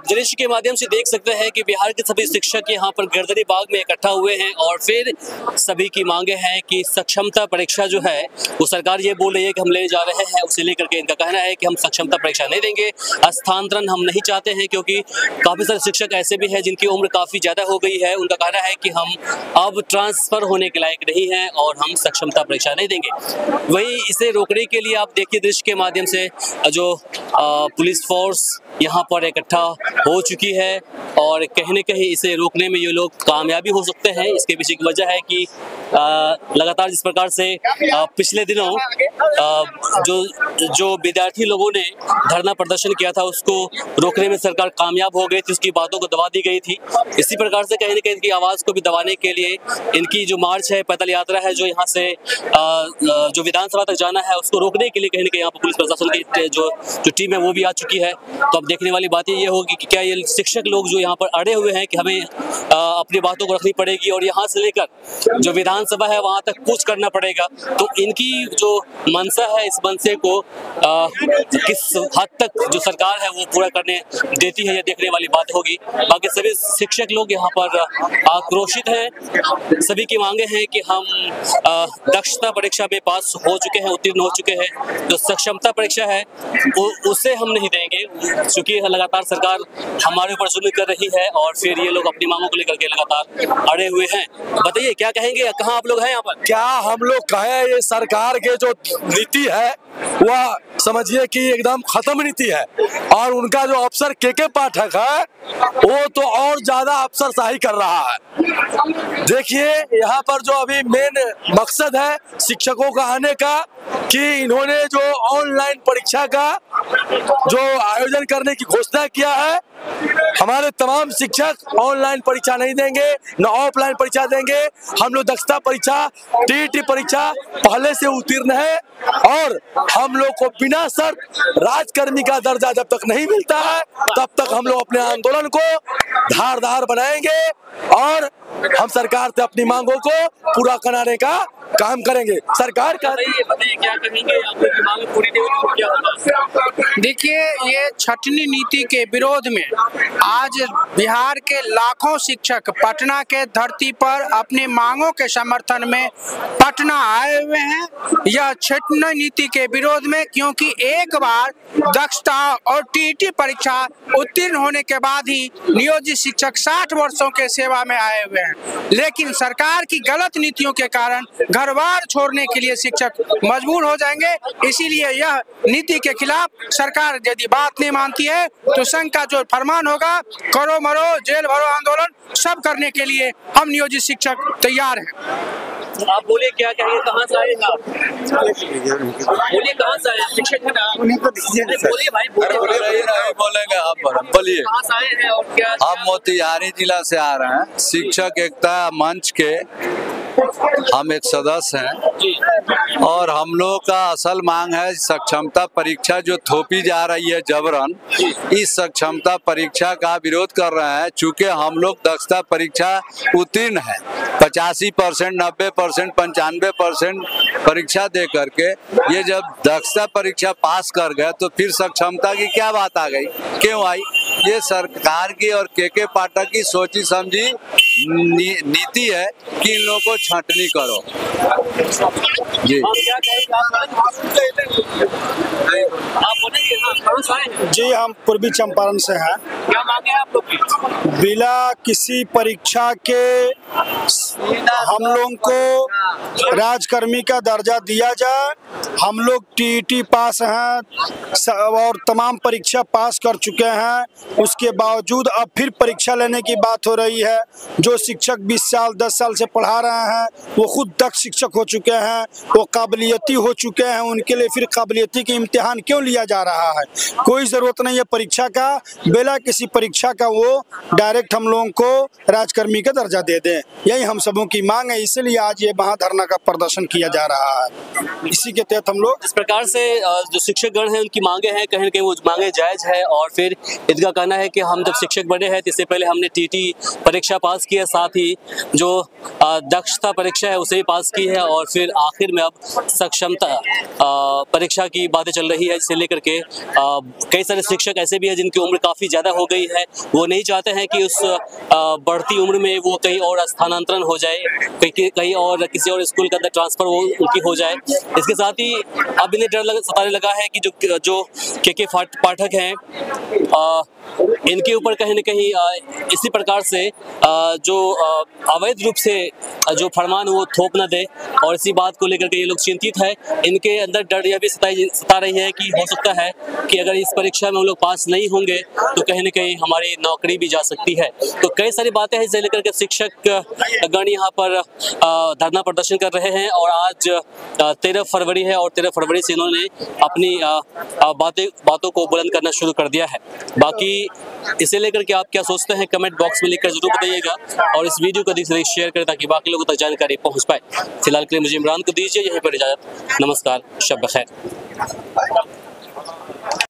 दृश्य के माध्यम से देख सकते हैं कि बिहार के सभी शिक्षक यहाँ पर गर्दनी बाग में इकट्ठा हुए हैं और फिर सभी की मांगे हैं कि सक्षमता परीक्षा जो है वो सरकार ये बोल रही है कि हम लेने जा रहे हैं, उसे लेकर के इनका कहना है कि हम सक्षमता परीक्षा नहीं देंगे, स्थानांतरण हम नहीं चाहते हैं, क्योंकि काफ़ी सारे शिक्षक ऐसे भी हैं जिनकी उम्र काफ़ी ज़्यादा हो गई है। उनका कहना है कि हम अब ट्रांसफ़र होने के लायक नहीं हैं और हम सक्षमता परीक्षा नहीं देंगे। वहीं इसे रोकने के लिए आप देखिए दृश्य के माध्यम से जो पुलिस फोर्स यहाँ पर इकट्ठा हो चुकी है और कहीं न कहीं इसे रोकने में ये लोग कामयाबी हो सकते हैं। इसके पीछे की वजह है कि लगातार जिस प्रकार से पिछले दिनों जो विद्यार्थी लोगों ने धरना प्रदर्शन किया था उसको रोकने में सरकार कामयाब हो गई थी, उसकी बातों को दबा दी गई थी। इसी प्रकार से कहीं न कहीं इनकी आवाज़ को भी दबाने के लिए इनकी जो मार्च है, पैदल यात्रा है, जो यहाँ से जो विधानसभा तक जाना है उसको रोकने के लिए कहीं न कहीं यहाँ पर पुलिस प्रशासन की जो टीम है वो भी आ चुकी है। तो अब देखने वाली बात ये होगी कि क्या ये शिक्षक लोग जो यहाँ पर अड़े हुए हैं कि हमें अपनी बातों को रखनी पड़ेगी और यहाँ से लेकर जो विधानसभा है वहाँ तक कूच करना पड़ेगा, तो इनकी जो मंशा है इस मंशे को किस हद तक जो सरकार है वो पूरा करने देती है, ये देखने वाली बात होगी। बाकी सभी शिक्षक लोग यहाँ पर आक्रोशित हैं। सभी की मांगे हैं कि हम दक्षता परीक्षा में पास हो चुके हैं, उत्तीर्ण हो चुके हैं, जो सक्षमता परीक्षा है उसे हम नहीं देंगे, क्योंकि लगातार सरकार हमारे ऊपर जुल्म कर रही है और फिर ये लोग अपनी मांगों को लेकर के लगातार अड़े हुए हैं। बताइए क्या कहेंगे, कहाँ आप लोग हैं यहाँ पर? क्या हम लोग कहें, ये सरकार के जो नीति है वह समझिए कि एकदम खत्म नीति है और उनका जो अफसर के पाठक है वो तो और ज्यादा अफसरशाही कर रहा है। देखिए यहाँ पर जो अभी मेन मकसद है शिक्षकों का आने का कि इन्होंने जो ऑनलाइन परीक्षा का जो आयोजन करने की घोषणा किया है, हमारे तमाम शिक्षक ऑनलाइन परीक्षा नहीं देंगे न ऑफलाइन परीक्षा देंगे। हम लोग दक्षता परीक्षा टीईटी परीक्षा पहले से उत्तीर्ण है और हम लोग को बिना शर्त राजकर्मी का दर्जा जब तक नहीं मिलता है तब तक हम लोग अपने आंदोलन को धारदार बनाएंगे और हम सरकार से अपनी मांगों को पूरा कराने का काम करेंगे। सरकार का बताइए क्या कहेंगे, आपकी मांग पूरी नहीं होगी तो क्या होगा? देखिए, ये छटनी नीति के विरोध में आज बिहार के लाखों शिक्षक पटना के धरती पर अपनी मांगों के समर्थन में पटना आए हुए हैं। यह छटनी नीति के विरोध में, क्योंकि एक बार दक्षता और टीईटी परीक्षा उत्तीर्ण होने के बाद ही नियोजित शिक्षक 60 वर्षों के सेवा में आए हुए हैं, लेकिन सरकार की गलत नीतियों के कारण घर बार छोड़ने के लिए शिक्षक मजबूर हो जाएंगे। इसीलिए यह नीति के खिलाफ सरकार यदि बात नहीं मानती है तो संघ का जो फरमान होगा, करो मरो जेल भरो आंदोलन सब करने के लिए हम नियोजित शिक्षक तैयार हैं। आप बोलिए क्या कहेंगे, कहाँ से आए आप? बोलिए कहाँ से आए, शिक्षक है ना? बोलिए भाई, बोलेंगे आप, बोलिए कहाँ से आए हैं और क्या? हम मोतिहारी जिला से आ रहे हैं। शिक्षक एकता मंच के हम एक सदस्य हैं और हम लोग का असल मांग है सक्षमता परीक्षा जो थोपी जा रही है जबरन, इस सक्षमता परीक्षा का विरोध कर रहे हैं। चूँकि हम लोग दक्षता परीक्षा उत्तीर्ण है 85%, 90%, 95% परीक्षा दे करके, ये जब दक्षता परीक्षा पास कर गए तो फिर सक्षमता की क्या बात आ गई, क्यों आई? ये सरकार की और के पाठक की सोची समझी नीति है कि इन लोगों को छांटनी करो। जी जी, हम पूर्वी चंपारण से हैं। क्या मांगे हैं आप लोग की? बिना किसी परीक्षा के हम लोग को राजकर्मी का दर्जा दिया जाए। हम लोग टीईटी पास हैं और तमाम परीक्षा पास कर चुके हैं, उसके बावजूद अब फिर परीक्षा लेने की बात हो रही है। जो शिक्षक 20 साल 10 साल से पढ़ा रहे हैं वो खुद दक्ष शिक्षक हो चुके हैं, वो काबिलियती हो चुके हैं, उनके लिए फिर काबिलियती के इम्तिहान क्यों लिया जा रहा है? कोई ज़रूरत नहीं है परीक्षा का, बिना किसी परीक्षा का वो डायरेक्ट हम लोगों को राजकर्मी का दर्जा दे दें। यही हम सबों की मांग है, इसलिए आज ये महाधरना का प्रदर्शन किया जा रहा है। इसी के तहत हम लोग इस प्रकार से जो शिक्षकगण हैं उनकी मांगे हैं, कहीं न कहीं वो मांगे जायज़ है और फिर इनका कहना है कि हम जब शिक्षक बने हैं तो इससे पहले हमने टीटी परीक्षा पास की है, साथ ही जो दक्षता परीक्षा है उसे भी पास की है और फिर आखिर में अब सक्षमता परीक्षा की बातें चल रही है, जिसे लेकर के कई सारे शिक्षक ऐसे भी हैं जिनकी उम्र काफ़ी ज़्यादा हो गई गई है, वो नहीं चाहते हैं कि उस बढ़ती उम्र में वो कहीं और स्थानांतरण हो जाए, कहीं और किसी और स्कूल के अंदर ट्रांसफर वो उनकी हो जाए। इसके साथ ही अब इन्हें डर सताने लगा है कि जो के पाठक हैं इनके ऊपर कहीं न कहीं इसी प्रकार से जो अवैध रूप से जो फरमान वो थोप न दे, और इसी बात को लेकर के ये लोग चिंतित है। इनके अंदर डर यह भी सता रही है कि हो सकता है कि अगर इस परीक्षा में हम लोग पास नहीं होंगे तो कहीं न कहीं हमारी नौकरी भी जा सकती है। तो कई सारी बातें हैं जिसे लेकर के शिक्षक गण यहाँ पर धरना प्रदर्शन कर रहे हैं, और आज 13 फरवरी है और 13 फरवरी से इन्होंने अपनी बातों को बुलंद करना शुरू कर दिया है। बाकी इसे लेकर के आप क्या सोचते हैं कमेंट बॉक्स में लिखकर जरूर बताइएगा, और इस वीडियो को अधिक से अधिक शेयर करें ताकि बाकी लोगों तक जानकारी पहुंच पाए। फिलहाल के लिए मुझे इमरान को दीजिए यहीं पर इजाजत। नमस्कार, शब बखैर।